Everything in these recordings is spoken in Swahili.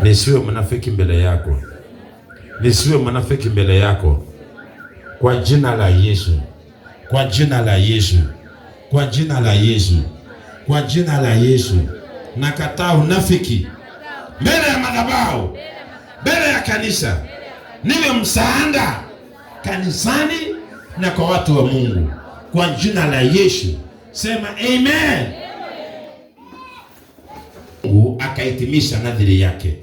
Nisiwe mnafiki mbele yako. Nisiwe mnafiki mbele yako. Kwa jina la Yesu. Kwa jina la Yesu. Kwa jina la Yesu. Kwa jina la Yesu. Nakataa unafiki mbele ya madhabahu, mbele ya kanisa. Niwe msaada kanisani na kwa watu wa Mungu. Kwa jina la Yesu. Sema amen. Mungu akahitimisha nadhiri yake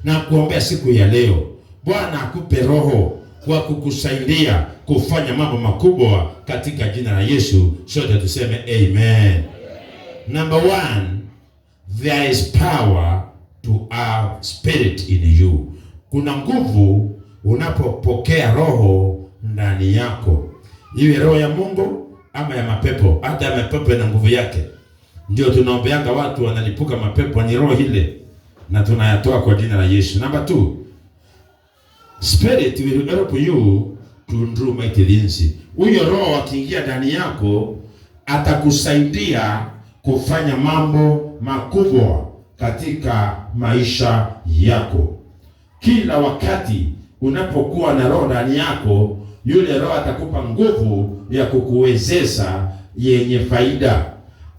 na kuombea siku ya leo. Bwana akupe roho wa kukusaidia kufanya mambo makubwa katika jina la Yesu. Sote tuseme amen. Number one, there is power to have spirit in you. Kuna nguvu unapopokea roho ndani yako, iwe roho ya Mungu ama ya mapepo. Hata ya mapepo ina nguvu yake. Ndio tunaombeanga watu wanalipuka mapepo, ni roho ile, na tunayatoa kwa jina la Yesu. Number two, spirit will help you to do mighty things. Huyo roho akiingia ndani yako atakusaidia kufanya mambo makubwa katika maisha yako. Kila wakati unapokuwa na roho ndani yako, yule roho atakupa nguvu ya kukuwezesha yenye faida,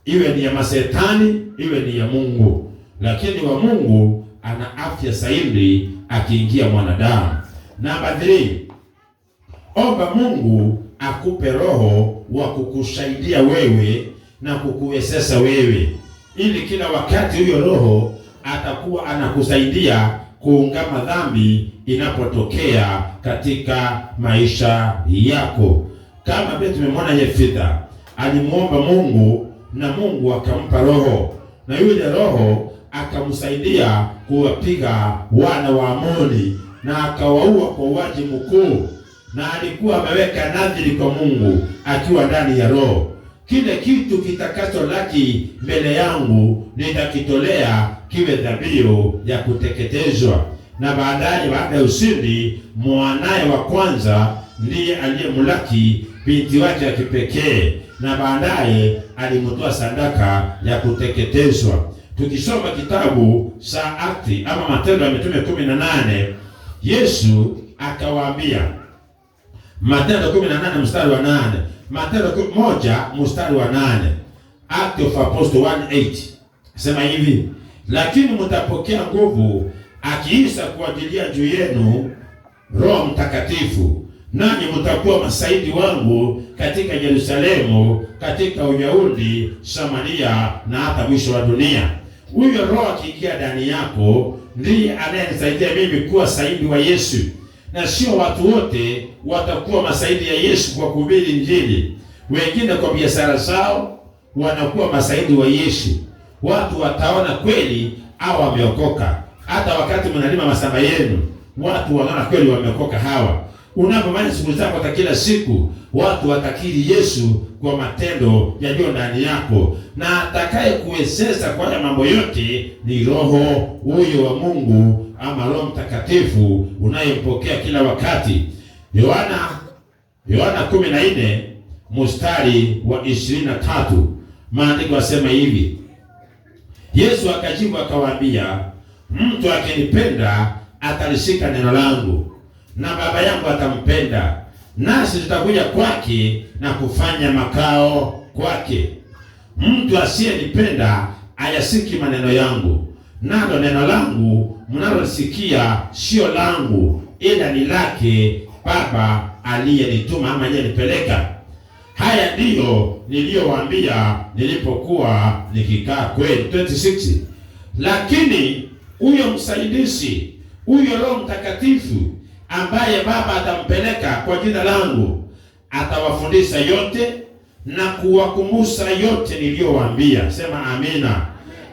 iwe ni ya masetani, iwe ni ya Mungu. Lakini wa Mungu ana afya zaidi akiingia mwanadamu. Namba 3, omba Mungu akupe roho wa kukusaidia wewe na kukuwezesha wewe, ili kila wakati huyo roho atakuwa anakusaidia kuungama dhambi inapotokea katika maisha yako. Kama vile tumemwona Yefitha alimuomba Mungu na Mungu akampa roho, na yule roho akamsaidia kuwapiga wana wa Amoni na akawaua kwa uwaji mkuu, na alikuwa ameweka nadhiri kwa Mungu akiwa ndani ya roho. Kile kitu kitakacho laki mbele yangu nitakitolea kiwe dhabihu ya kuteketezwa. Na baadaye, baada ya ushindi, mwanaye wa kwanza ndiye aliyemlaki binti wake ya kipekee, na baadaye alimtoa sadaka ya kuteketezwa. Tukisoma kitabu cha Akti ama Matendo ya Mitume 18, Yesu akawaambia, Matendo 18 mstari wa 8, Matendo 1 mstari wa 8, Act of Apostle 1:8, sema hivi: lakini mtapokea nguvu akiisha kuajilia juu yenu Roho Mtakatifu, nanyi mtakuwa mashahidi wangu katika Yerusalemu, katika Uyahudi, Samaria na hata mwisho wa dunia. Huyo roho akiingia ndani yako ndiye anayenisaidia mimi kuwa shahidi wa Yesu, na sio watu wote watakuwa mashahidi ya Yesu kwa kuhubiri Injili. Wengine kwa biashara zao wanakuwa mashahidi wa Yesu. Watu wataona kweli au wameokoka. Hata wakati mnalima mashamba yenu, watu wanaona kweli wameokoka hawa. Unapofanya shughuli zako za kila siku, watu watakiri Yesu kwa matendo yaliyo ndani yako, na atakaye kuwezesha kwa mambo yote ni roho huyo wa Mungu ama Roho Mtakatifu unayempokea kila wakati. Yohana 14 mstari wa 23, maandiko yasema hivi: Yesu akajibu akawaambia, mtu akinipenda atalishika neno langu, na Baba yangu atampenda, nasi tutakuja kwake na kufanya makao kwake. Mtu asiyenipenda hayasiki maneno yangu, nalo neno langu mnalosikia sio langu, ila ni lake Baba aliyenituma ama aliyenipeleka. Haya ndiyo niliyowaambia nilipokuwa nikikaa kwenu. 26, lakini huyo msaidizi, huyo Roho Mtakatifu ambaye Baba atampeleka kwa jina langu, atawafundisha yote na kuwakumbusha yote niliyowaambia. Sema amina.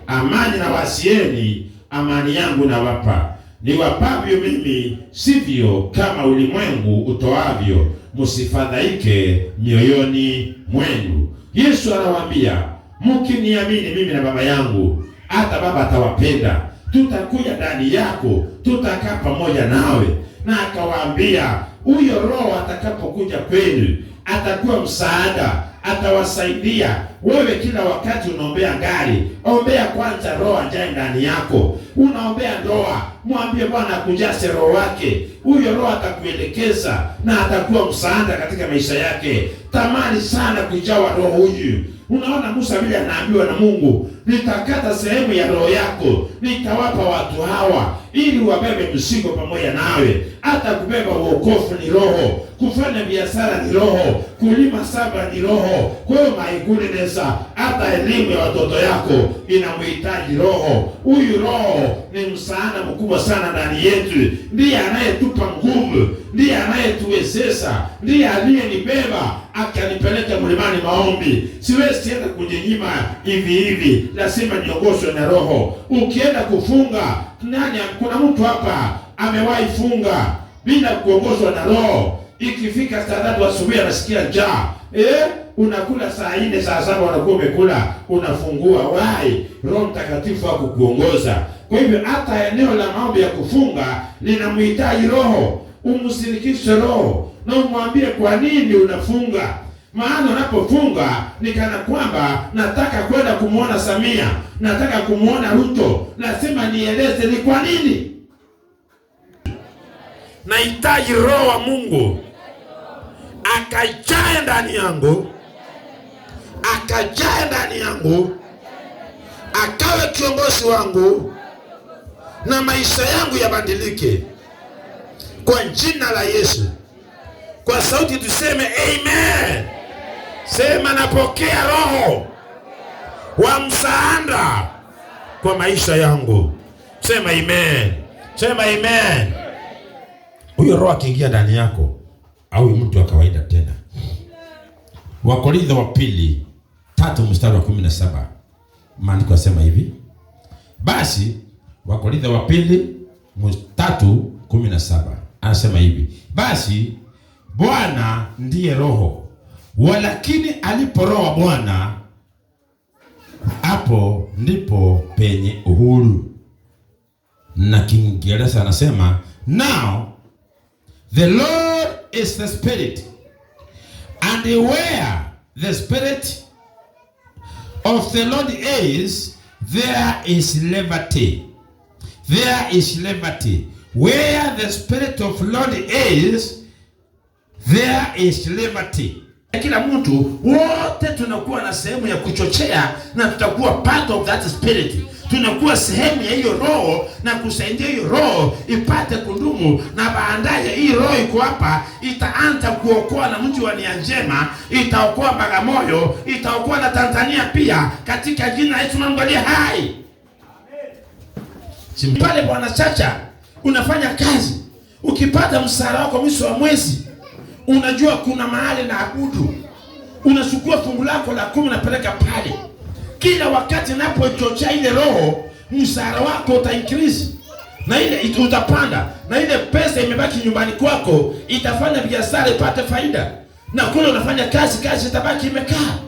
Amani na wasieni, amani yangu nawapa. Niwapavyo mimi, sivyo kama ulimwengu utoavyo. Msifadhaike mioyoni mwenu. Yesu anawaambia, mkiniamini mimi na Baba yangu, hata Baba atawapenda. Tutakuja ndani yako, tutakaa pamoja nawe. Na akawaambia, huyo Roho atakapokuja kwenu atakuwa msaada, atawasaidia. Wewe kila wakati unaombea gari, ombea kwanza roho ajae ndani yako. Unaombea ndoa, mwambie Bwana akujaze roho wake. Huyo roho atakuelekeza na atakuwa msaada katika maisha yake. Tamani sana kujawa roho huyu. Unaona Musa vile anaambiwa na Mungu, nitakata sehemu ya roho yako, nitawapa watu hawa ili wabebe mzigo pamoja nawe. Hata kubeba wokovu ni roho, kufanya biashara ni roho, kulima saba ni roho. Kwa hiyo maigulinesa, hata elimu ya watoto yako inamhitaji roho. Huyu roho ni msaada mkubwa sana ndani yetu. Ndiye anayetupa nguvu, ndiye anayetuwezesha, ndiye aliyenibeba akanipeleka mlimani maombi. Siwezi tena kujinyima hivi hivi, lazima niongozwe na roho. Ukienda kufunga, kuna mtu hapa amewahi funga bila kuongozwa na roho. Ikifika saa 3 asubuhi anasikia njaa. Unakula saa 4 saa 7 unakuwa umekula, unafungua. Wai, Roho Mtakatifu hakukuongoza. Kwa hivyo hata eneo la maombi ya kufunga linamhitaji roho. Umsindikishe roho na umwambie kwa nini unafunga. Maana unapofunga ni kana kwamba nataka kwenda kumuona Samia, nataka kumuona Ruto, lazima nieleze ni kwa nini. Nahitaji roho wa Mungu akajae ndani yangu, akajae ndani yangu, akawe kiongozi wangu na maisha yangu yabadilike kwa jina la Yesu. Kwa sauti tuseme amen. Sema napokea roho wa msaada kwa maisha yangu. Sema amen. Sema amen. Huyo roho akiingia ndani yako au mtu wa kawaida tena. Wakorintho wa pili 3:17. Maandiko yasema hivi. Basi Wakorintho wa pili 3:17 anasema hivi. Basi Bwana ndiye roho, walakini alipo roho wa Bwana, hapo ndipo penye uhuru. Na Kiingereza anasema now the Lord is the Spirit, and where the Spirit of the Lord is, there is liberty. There is liberty. Where the Spirit of Lord is, there is liberty. Kila mtu wote tunakuwa na sehemu ya kuchochea na tutakuwa part of that spirit. Tunakuwa sehemu ya hiyo roho na kusaidia hiyo roho ipate kudumu, na baadaye hii roho iko hapa itaanza kuokoa na mji wa Nia Njema, itaokoa Bagamoyo, itaokoa na Tanzania pia katika jina la Yesu. Mwangalie hai. Pale Bwana Chacha unafanya kazi, ukipata msara wako mwisho wa mwezi, unajua kuna mahali na abudu, unachukua fungu lako la 10 unapeleka pale. Kila wakati unapochochea ile roho, msara wako uta increase na ile utapanda, na ile pesa imebaki nyumbani kwako itafanya biashara ipate faida, na kule unafanya kazi itabaki imekaa.